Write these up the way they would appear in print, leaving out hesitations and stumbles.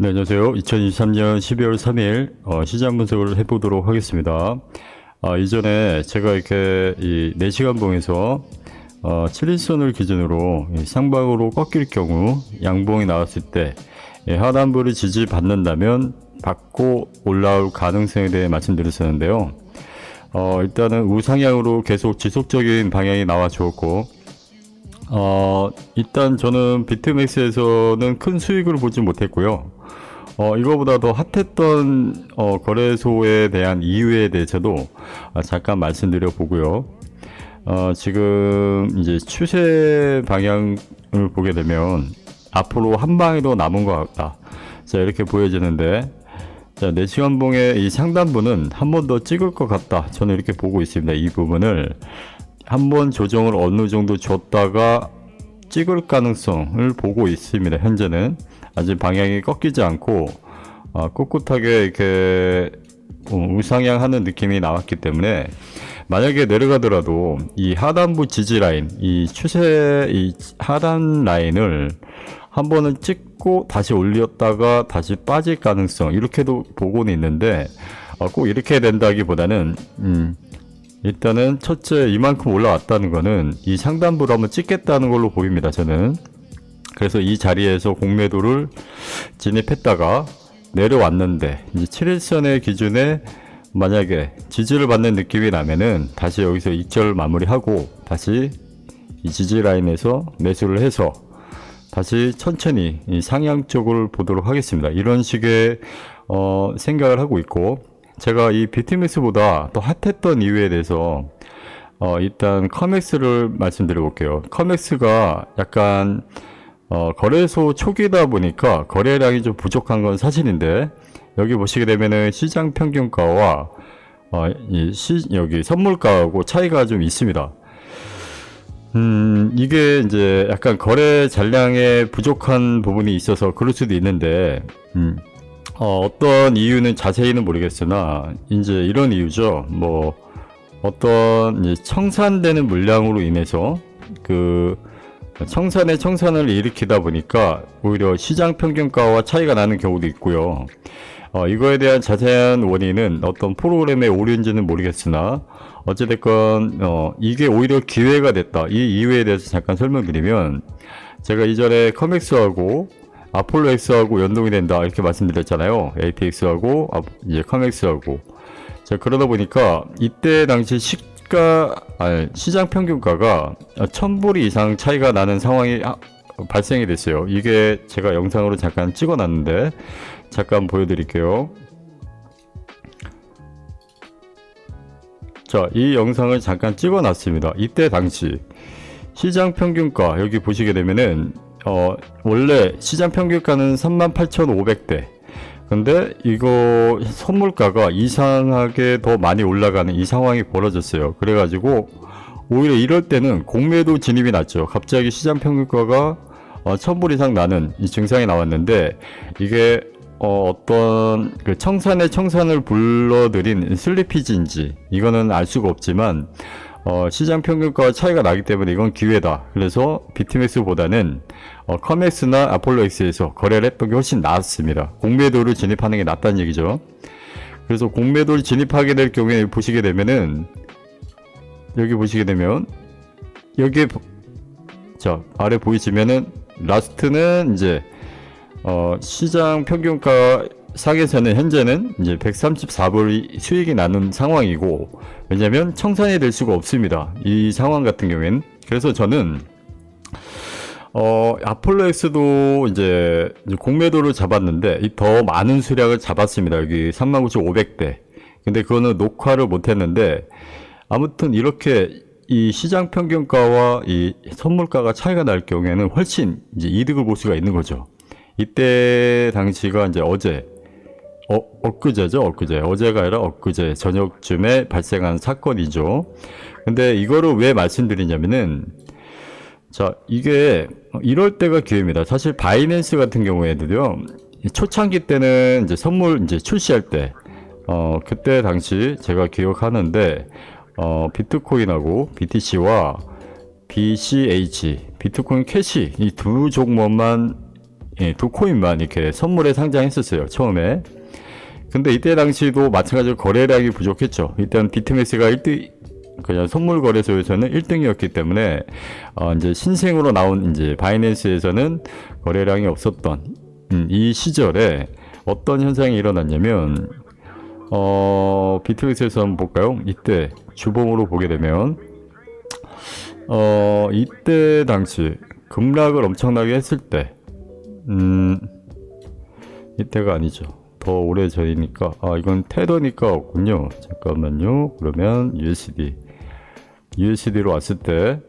네, 안녕하세요. 2023년 12월 3일 시장 분석을 해보도록 하겠습니다. 이전에 제가 이렇게 이 4시간 봉에서 7일선을 기준으로 상방으로 꺾일 경우 양봉이 나왔을 때 하단부를 지지받는다면 받고 올라올 가능성에 대해 말씀드렸었는데요. 일단은 우상향으로 계속 지속적인 방향이 나와 주었고, 일단 저는 비트맥스에서는 큰 수익을 보지 못했고요. 이거보다 더 핫했던 거래소에 대한 이유에 대해서도 잠깐 말씀드려 보고요. 지금 이제 추세 방향을 보게 되면 앞으로 한 방이 더 남은 것 같다. 자, 이렇게 보여지는데, 자, 4시간 봉의 이 상단부는 한 번 더 찍을 것 같다. 저는 이렇게 보고 있습니다. 이 부분을 한번 조정을 어느 정도 줬다가 찍을 가능성을 보고 있습니다. 현재는 아직 방향이 꺾이지 않고 꿋꿋하게 이렇게 우상향하는 느낌이 나왔기 때문에, 만약에 내려가더라도 이 하단부 지지 라인, 이 추세 이 하단 라인을 한 번은 찍고 다시 올렸다가 다시 빠질 가능성, 이렇게도 보고는 있는데, 꼭 이렇게 된다기보다는 일단은 첫째, 이만큼 올라왔다는 거는 이 상단부를 한번 찍겠다는 걸로 보입니다, 저는. 그래서 이 자리에서 공매도를 진입했다가 내려왔는데, 이제 7일선의 기준에 만약에 지지를 받는 느낌이 나면은 다시 여기서 익절 마무리하고 다시 이 지지 라인에서 매수를 해서 다시 천천히 이 상향 쪽을 보도록 하겠습니다. 이런 식의 생각을 하고 있고, 제가 이 비트맥스보다 더 핫했던 이유에 대해서 일단 커맥스를 말씀드려 볼게요. 커맥스가 약간 거래소 초기다 보니까 거래량이 좀 부족한 건 사실인데, 여기 보시게 되면은 시장 평균가와 여기 선물가하고 차이가 좀 있습니다. 이게 이제 약간 거래 잔량에 부족한 부분이 있어서 그럴 수도 있는데, 어떤 이유는 자세히는 모르겠으나 이제 이런 이유죠. 뭐 어떤 이제 청산되는 물량으로 인해서 그 청산을 일으키다 보니까 오히려 시장 평균가와 차이가 나는 경우도 있고요. 이거에 대한 자세한 원인은 어떤 프로그램의 오류인지는 모르겠으나 어찌됐건 이게 오히려 기회가 됐다. 이 이유에 대해서 잠깐 설명드리면, 제가 이전에 커맥스하고 아폴로X하고 연동이 된다 이렇게 말씀드렸잖아요. ATX하고 이제 커맥스하고. 자, 그러다 보니까 이때 당시 시장 평균가가 1000불 이상 차이가 나는 상황이 발생이 됐어요. 이게 제가 영상으로 잠깐 찍어 놨는데 잠깐 보여드릴게요. 자, 이 영상을 잠깐 찍어 놨습니다. 이때 당시 시장 평균가 여기 보시게 되면은 원래 시장 평균가는 38,500대. 근데 이거 선물가가 이상하게 더 많이 올라가는 이 상황이 벌어졌어요. 그래가지고 오히려 이럴 때는 공매도 진입이 났죠. 갑자기 시장 평균가가 1000불 이상 나는 이 증상이 나왔는데, 이게 어떤 그 청산을 불러들인 슬리피지인지 이거는 알 수가 없지만 시장 평균가와 차이가 나기 때문에 이건 기회다. 그래서 비트맥스보다는 커맥스나 아폴로X에서 거래를 했던 게 훨씬 나았습니다. 공매도를 진입하는 게 낫다는 얘기죠. 그래서 공매도를 진입하게 될 경우에 보시게 되면은, 여기 보시게 되면 여기에 자 아래 보이시면은 라스트는 이제 시장 평균가 상에서는 현재는 이제 134불이 수익이 나는 상황이고, 왜냐면 청산이 될 수가 없습니다. 이 상황 같은 경우에는. 그래서 저는 아폴로X도 이제 공매도를 잡았는데 더 많은 수량을 잡았습니다. 여기 39,500대. 근데 그거는 녹화를 못 했는데, 아무튼 이렇게 이 시장 평균가와 이 선물가가 차이가 날 경우에는 훨씬 이제 이득을 볼 수가 있는 거죠. 이때 당시가 이제 어제가 아니라 엊그제 저녁쯤에 발생한 사건이죠. 근데 이거를 왜 말씀드리냐면은, 자, 이게 이럴 때가 기회입니다. 사실 바이낸스 같은 경우에도요, 초창기 때는 이제 선물 이제 출시할 때, 그때 당시 제가 기억하는데, 비트코인하고 BTC와 BCH, 비트코인 캐시 이 두 종목만 두 코인만 이렇게 선물에 상장했었어요, 처음에. 근데 이때 당시도 마찬가지로 거래량이 부족했죠. 일단 비트맥스가 1등, 그냥 선물 거래소에서는 1등이었기 때문에 이제 신생으로 나온 이제 바이낸스에서는 거래량이 없었던 이 시절에 어떤 현상이 일어났냐면 비트맥스에서 한번 볼까요? 이때 주봉으로 보게 되면 이때 당시 급락을 엄청나게 했을 때 이때가 아니죠. 더 오래 전이니까 이건 테더니까 없군요. 잠깐만요. 그러면 USD로 왔을 때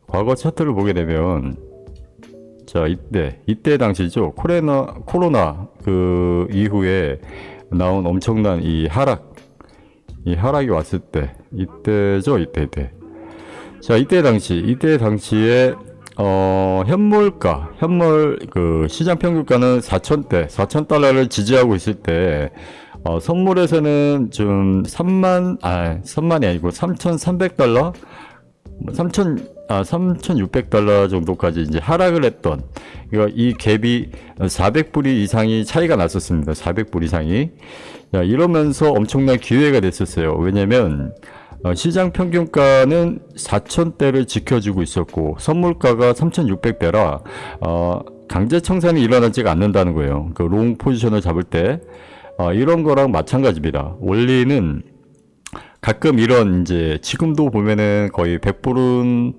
과거 차트를 보게 되면 자 이때 당시죠. 코로나 그 이후에 나온 엄청난 이 하락이 왔을 때 이때죠. 이때 자 이때 당시에 현물 그 시장 평균가는 4,000달러를 지지하고 있을 때 선물에서는 좀 3만이 아니고 3,300달러 3,600달러 정도까지 이제 하락을 했던, 그러니까 이 갭이 400불 이상이 차이가 났었습니다. 400불 이상이. 이러면서 엄청난 기회가 됐었어요. 왜냐면 시장 평균가는 4,000대를 지켜주고 있었고 선물가가 3,600대라 강제 청산이 일어나지가 않는다는 거예요. 그 롱 포지션을 잡을 때 이런 거랑 마찬가지입니다. 원리는 가끔 이런 이제 지금도 보면은 거의 100불은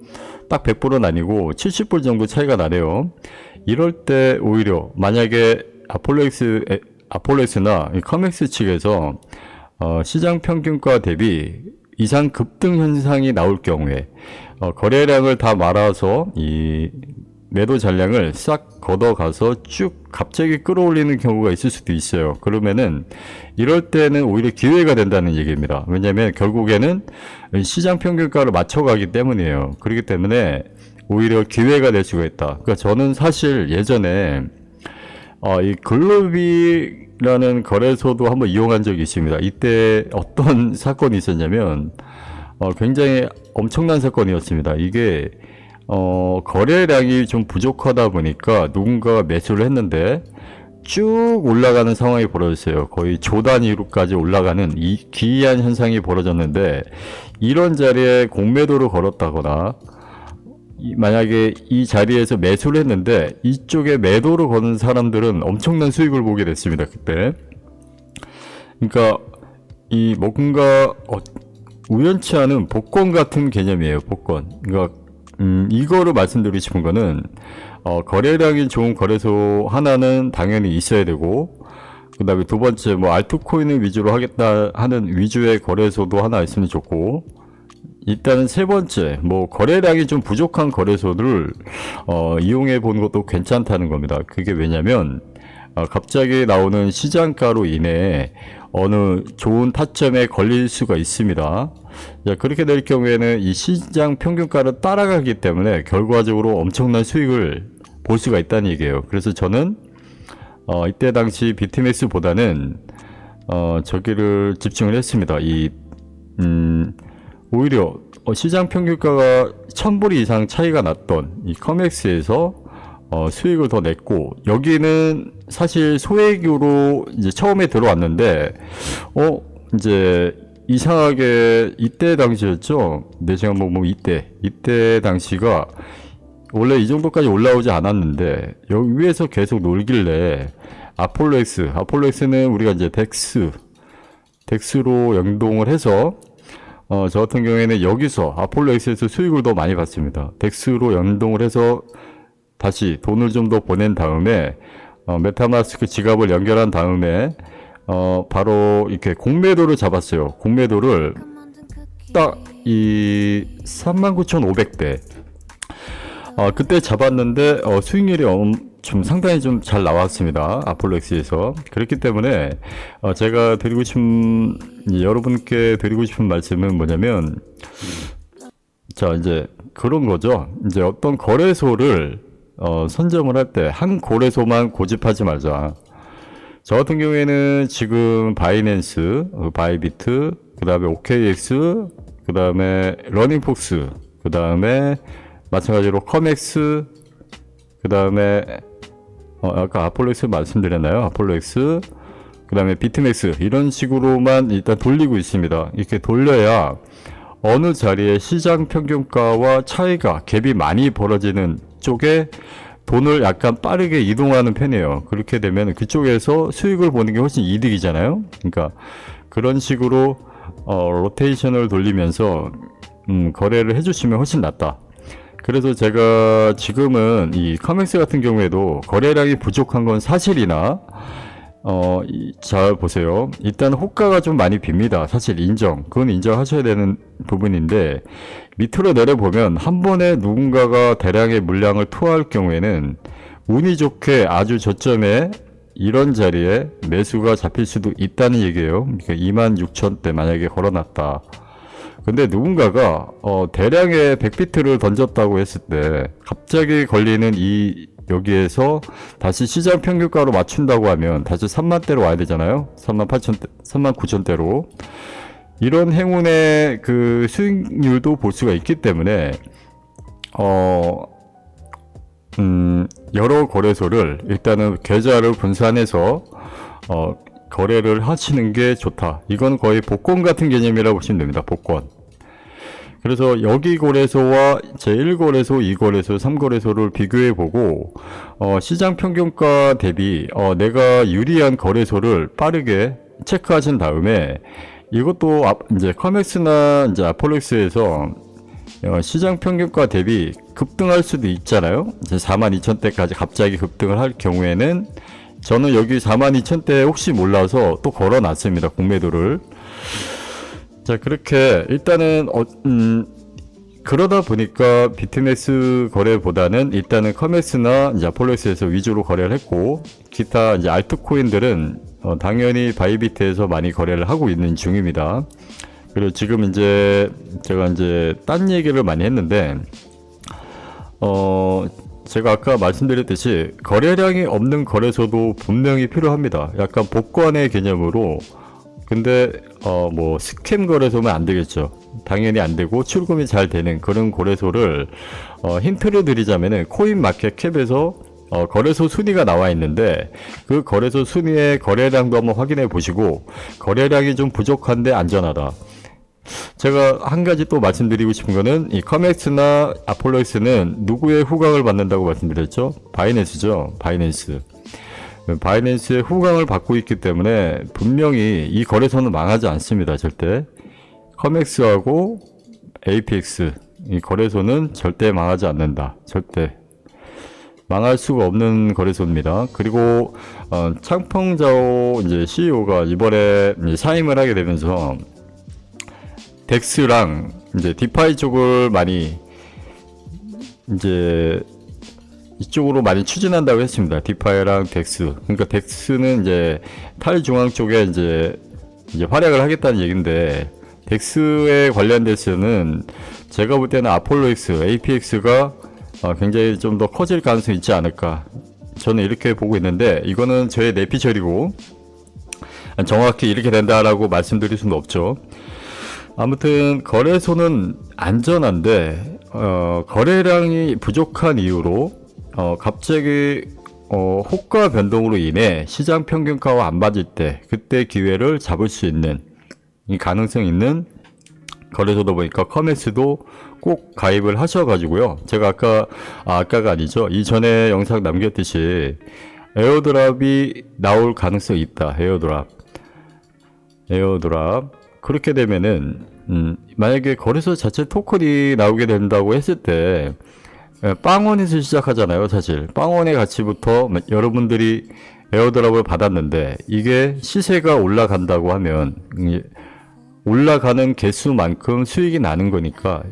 딱 100불은 아니고 70불 정도 차이가 나네요. 이럴 때 오히려 만약에 아폴로엑스나 커맥스 측에서 시장 평균가 대비 이상 급등 현상이 나올 경우에 거래량을 다 말아서 이 매도 잔량을 싹 걷어가서 쭉 갑자기 끌어올리는 경우가 있을 수도 있어요. 그러면은 이럴 때는 오히려 기회가 된다는 얘기입니다. 왜냐하면 결국에는 시장 평균가를 맞춰가기 때문이에요. 그렇기 때문에 오히려 기회가 될 수가 있다. 그러니까 저는 사실 예전에 이 글로비라는 거래소도 한번 이용한 적이 있습니다. 이때 어떤 사건이 있었냐면 굉장히 엄청난 사건이었습니다. 이게 거래량이 좀 부족하다 보니까 누군가가 매수를 했는데 쭉 올라가는 상황이 벌어졌어요. 거의 조 단위로까지 올라가는 이 기이한 현상이 벌어졌는데, 이런 자리에 공매도를 걸었다거나 만약에 이 자리에서 매수를 했는데 이쪽에 매도를 거는 사람들은 엄청난 수익을 보게 됐습니다. 그때. 그러니까 이 뭔가 우연치 않은 복권 같은 개념이에요. 복권. 그러니까 이거를 말씀드리고 싶은 거는 거래량이 좋은 거래소 하나는 당연히 있어야 되고, 그 다음에 두 번째 뭐 알트코인을 위주로 하겠다 하는 위주의 거래소도 하나 있으면 좋고, 일단은 세 번째 뭐 거래량이 좀 부족한 거래소들을 이용해 보는 것도 괜찮다는 겁니다. 그게 왜냐면 갑자기 나오는 시장가로 인해 어느 좋은 타점에 걸릴 수가 있습니다. 자, 그렇게 될 경우에는 이 시장 평균가를 따라가기 때문에 결과적으로 엄청난 수익을 볼 수가 있다는 얘기예요. 그래서 저는 이때 당시 비트맥스보다는 저기를 집중을 했습니다. 오히려 시장 평균가가 1,000불 이상 차이가 났던 이 커맥스에서 수익을 더 냈고, 여기는 사실 소액으로 이제 처음에 들어왔는데 이제 이상하게 이때 당시였죠. 내 시간 보면 이때 당시가 원래 이 정도까지 올라오지 않았는데 여기 위에서 계속 놀길래 아폴로엑스는 우리가 이제 덱스로 연동을 해서 저 같은 경우에는 여기서 아폴로엑스에서 수익을 더 많이 받습니다. 덱스로 연동을 해서 다시 돈을 좀 더 보낸 다음에 메타마스크 지갑을 연결한 다음에 바로 이렇게 공매도를 잡았어요. 공매도를 딱 이 39,500배 그때 잡았는데 수익률이 좀 상당히 좀 잘 나왔습니다. 아폴로엑스에서. 그렇기 때문에 제가 여러분께 드리고 싶은 말씀은 뭐냐면, 자 이제 그런 거죠. 이제 어떤 거래소를 선점을 할 때 한 거래소만 고집하지 말자. 저 같은 경우에는 지금 바이낸스, 바이비트, 그 다음에 OKX, 그 다음에 러닝폭스, 그 다음에 마찬가지로 커맥스, 그 다음에 아까 아폴로엑스 말씀드렸나요? 아폴로엑스, 그 다음에 비트맥스, 이런 식으로만 일단 돌리고 있습니다. 이렇게 돌려야 어느 자리에 시장 평균가와 차이가, 갭이 많이 벌어지는 쪽에 돈을 약간 빠르게 이동하는 편이에요. 그렇게 되면 그쪽에서 수익을 보는 게 훨씬 이득이잖아요. 그러니까 그런 식으로 로테이션을 돌리면서 거래를 해주시면 훨씬 낫다. 그래서 제가 지금은 이 커맥스 같은 경우에도 거래량이 부족한 건 사실이나 잘 보세요. 일단 호가가 좀 많이 빕니다. 사실 인정. 그건 인정하셔야 되는 부분인데, 밑으로 내려보면 한 번에 누군가가 대량의 물량을 투하할 경우에는 운이 좋게 아주 저점에 이런 자리에 매수가 잡힐 수도 있다는 얘기예요. 그러니까 26,000대 만약에 걸어놨다. 근데 누군가가 대량의 100비트를 던졌다고 했을 때 갑자기 걸리는 이 여기에서 다시 시장 평균가로 맞춘다고 하면 다시 3만대로 와야 되잖아요. 38,000대, 39,000대로. 이런 행운의 그 수익률도 볼 수가 있기 때문에 여러 거래소를 일단은 계좌를 분산해서 거래를 하시는 게 좋다. 이건 거의 복권 같은 개념이라고 보시면 됩니다. 복권. 그래서 여기 거래소와 제1거래소, 2거래소, 3거래소를 비교해 보고 시장 평균가 대비 내가 유리한 거래소를 빠르게 체크하신 다음에, 이것도 이제 커맥스나 이제 아폴로엑스에서 시장 평균가 대비 급등할 수도 있잖아요. 이제 42,000대까지 갑자기 급등을 할 경우에는 저는 여기 42,000대 혹시 몰라서 또 걸어 놨습니다. 공매도를. 자, 그렇게 일단은 그러다 보니까 비트맥스 거래보다는 일단은 커맥스나 이제 아폴로엑스에서 위주로 거래를 했고, 기타 이제 알트코인들은 당연히 바이비트에서 많이 거래를 하고 있는 중입니다. 그리고 지금 이제 제가 이제 딴 얘기를 많이 했는데, 제가 아까 말씀드렸듯이 거래량이 없는 거래소도 분명히 필요합니다. 약간 복권의 개념으로. 근데 뭐 스캠 거래소면 안 되겠죠. 당연히 안 되고 출금이 잘 되는 그런 거래소를 힌트를 드리자면은 코인 마켓 캡에서 거래소 순위가 나와 있는데, 그 거래소 순위의 거래량도 한번 확인해 보시고, 거래량이 좀 부족한데 안전하다. 제가 한 가지 또 말씀드리고 싶은 거는, 이 커맥스나 아폴로엑스는 누구의 후광을 받는다고 말씀드렸죠? 바이낸스죠. 바이낸스. 바이낸스의 후광을 받고 있기 때문에 분명히 이 거래소는 망하지 않습니다. 절대. 커맥스하고 APX, 이 거래소는 절대 망하지 않는다. 절대 망할 수가 없는 거래소입니다. 그리고 창펑자오 이제 CEO가 이번에 이제 사임을 하게 되면서 덱스랑 이제 디파이 쪽을 많이 이제 이쪽으로 많이 추진한다고 했습니다. 디파이랑 덱스. 그러니까 덱스는 이제 탈중앙 쪽에 이제 활약을 하겠다는 얘기인데, 덱스에 관련돼서는 제가 볼 때는 아폴로엑스, APX가 굉장히 좀 더 커질 가능성이 있지 않을까. 저는 이렇게 보고 있는데, 이거는 저의 내피셜이고 정확히 이렇게 된다라고 말씀드릴 수는 없죠. 아무튼 거래소는 안전한데 거래량이 부족한 이유로 갑자기 호가 변동으로 인해 시장 평균가와 안 맞을 때 그때 기회를 잡을 수 있는 이 가능성 있는 거래소다 보니까 커맥스도 꼭 가입을 하셔가지고요. 제가 아까가 아니죠. 이전에 영상 남겼듯이 에어드랍이 나올 가능성이 있다. 에어드랍. 그렇게 되면은 만약에 거래소 자체 토큰이 나오게 된다고 했을 때 빵원에서 시작하잖아요. 사실 빵원의 가치부터 여러분들이 에어드랍을 받았는데 이게 시세가 올라간다고 하면 올라가는 개수만큼 수익이 나는 거니까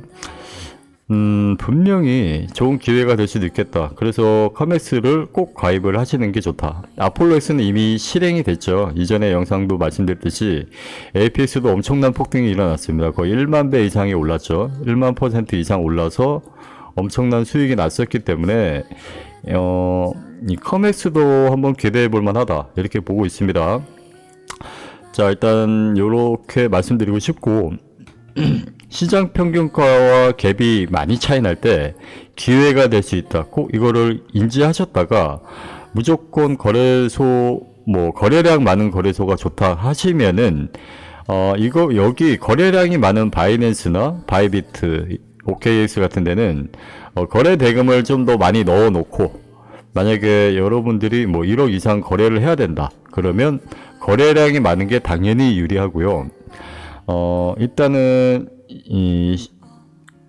분명히 좋은 기회가 될 수도 있겠다. 그래서 커맥스를 꼭 가입을 하시는 게 좋다. 아폴로엑스는 이미 실행이 됐죠. 이전에 영상도 말씀드렸듯이 APX도 엄청난 폭등이 일어났습니다. 거의 1만 배 이상이 올랐죠. 1만 % 이상 올라서 엄청난 수익이 났었기 때문에 이 커맥스도 한번 기대해 볼 만하다, 이렇게 보고 있습니다. 자, 일단 요렇게 말씀드리고 싶고, 시장 평균가와 갭이 많이 차이 날 때 기회가 될 수 있다. 꼭 이거를 인지하셨다가 무조건 거래소 뭐 거래량 많은 거래소가 좋다 하시면은 이거 여기 거래량이 많은 바이낸스나 바이비트, OKX 같은 데는 거래 대금을 좀 더 많이 넣어 놓고, 만약에 여러분들이 뭐 1억 이상 거래를 해야 된다 그러면 거래량이 많은 게 당연히 유리하고요. 일단은 이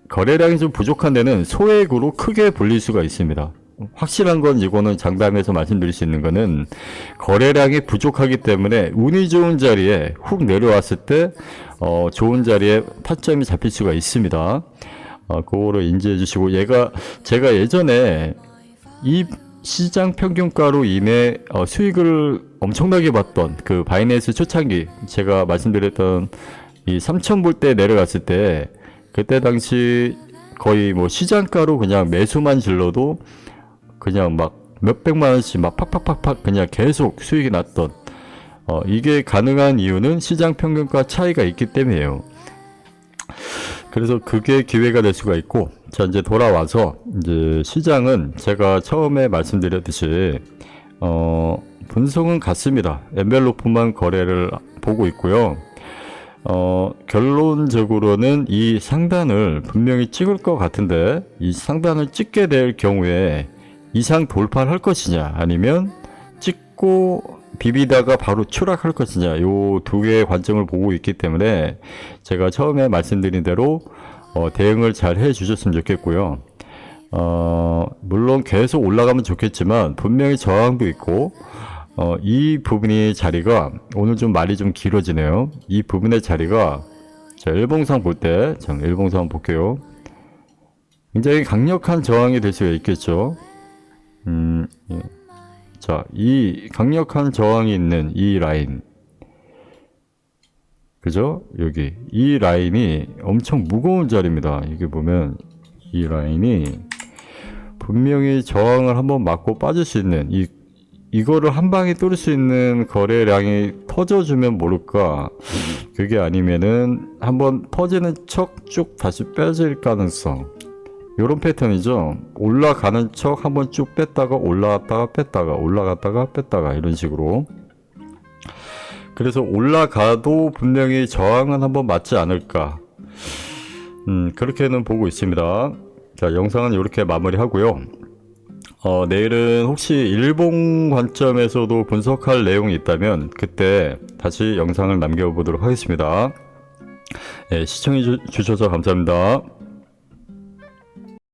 거래량이 좀 부족한 데는 소액으로 크게 불릴 수가 있습니다. 확실한 건 이거는 장담해서 말씀드릴 수 있는 거는 거래량이 부족하기 때문에 운이 좋은 자리에 훅 내려왔을 때 좋은 자리에 타점이 잡힐 수가 있습니다. 그거를 인지해 주시고, 제가 예전에 이 시장 평균가로 인해 수익을 엄청나게 봤던 그 바이낸스 초창기, 제가 말씀드렸던 이 3,000불 때 내려갔을 때, 그때 당시 거의 뭐 시장가로 그냥 매수만 질러도 그냥 막 몇백만 원씩 막 팍팍팍팍 그냥 계속 수익이 났던, 이게 가능한 이유는 시장 평균가 차이가 있기 때문이에요. 그래서 그게 기회가 될 수가 있고, 자, 이제 돌아와서 이제 시장은 제가 처음에 말씀드렸듯이 분석은 같습니다. 엔벨로프만 거래를 보고 있고요. 결론적으로는 이 상단을 분명히 찍을 것 같은데, 이 상단을 찍게 될 경우에 이상 돌파를 할 것이냐, 아니면 찍고 비비다가 바로 추락할 것이냐, 요 두 개의 관점을 보고 있기 때문에 제가 처음에 말씀드린 대로 대응을 잘 해 주셨으면 좋겠고요. 물론 계속 올라가면 좋겠지만 분명히 저항도 있고, 이 부분의 자리가 오늘 좀 말이 좀 길어지네요. 이 부분의 자리가, 자, 일봉상 볼 때, 일봉상 볼게요. 굉장히 강력한 저항이 될 수가 있겠죠. 예. 자, 이 강력한 저항이 있는 이 라인, 그죠? 여기 이 라인이 엄청 무거운 자리입니다. 이게 보면 이 라인이 분명히 저항을 한번 맞고 빠질 수 있는, 이거를 한 방에 뚫을 수 있는 거래량이 터져주면 모를까, 그게 아니면은 한번 퍼지는 척 쭉 다시 빼질 가능성, 요런 패턴이죠. 올라가는 척 한번 쭉 뺐다가 올라갔다가 뺐다가 올라갔다가 뺐다가 이런 식으로. 그래서 올라가도 분명히 저항은 한번 맞지 않을까, 그렇게는 보고 있습니다. 자, 영상은 이렇게 마무리하고요. 내일은 혹시 일본 관점에서도 분석할 내용이 있다면 그때 다시 영상을 남겨보도록 하겠습니다. 네, 시청해 주셔서 감사합니다.